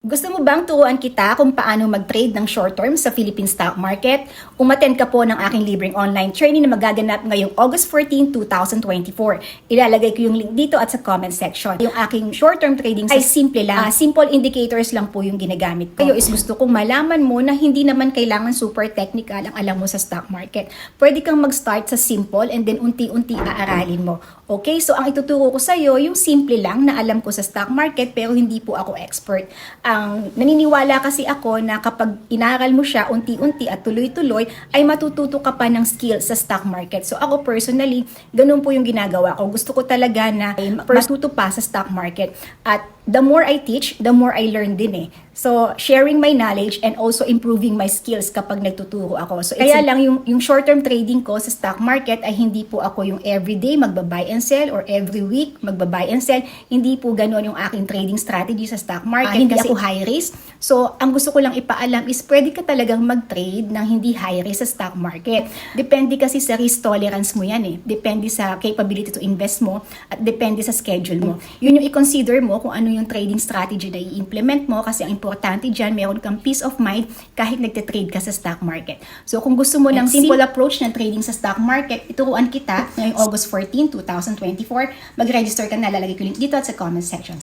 Gusto mo bang turuan kita kung paano mag-trade ng short term sa Philippine stock market? Umattend ka po ng aking libreng online training na magaganap ngayong August 14, 2024. Ilalagay ko yung link dito at sa comment section. Yung aking short term trading ay simple lang. Simple indicators lang po yung ginagamit ko. Kayo is gusto kong malaman mo na hindi naman kailangan super technical ang alam mo sa stock market. Pwede kang mag-start sa simple and then unti-unti aaralin mo. Okay, so ang ituturo ko sa iyo yung simple lang na alam ko sa stock market pero hindi po ako expert. Ang naniniwala kasi ako na kapag inaral mo siya unti-unti at tuloy-tuloy ay matututo ka pa ng skills sa stock market. So ako personally, ganun po yung ginagawa ko. Gusto ko talaga na matuto pa sa stock market. At the more I teach, the more I learn din eh. So, sharing my knowledge and also improving my skills kapag nagtuturo ako. So, kaya lang yung short-term trading ko sa stock market ay hindi po ako yung everyday magba-buy and sell or every week magba-buy and sell. Hindi po ganoon yung aking trading strategy sa stock market. Hindi ako high risk. So, ang gusto ko lang ipaalam is pwede ka talagang mag-trade ng hindi high risk sa stock market. Depende kasi sa risk tolerance mo yan eh. Depende sa capability to invest mo at depende sa schedule mo. Yun yung i-consider mo kung ano yung trading strategy na i-implement mo kasi ang importante dyan, meron kang peace of mind kahit nagte-trade ka sa stock market. So kung gusto mo ng simple approach ng trading sa stock market, ituruan kita ngayong August 14, 2024. Mag-register ka na, lalagay ko link dito at sa comment section.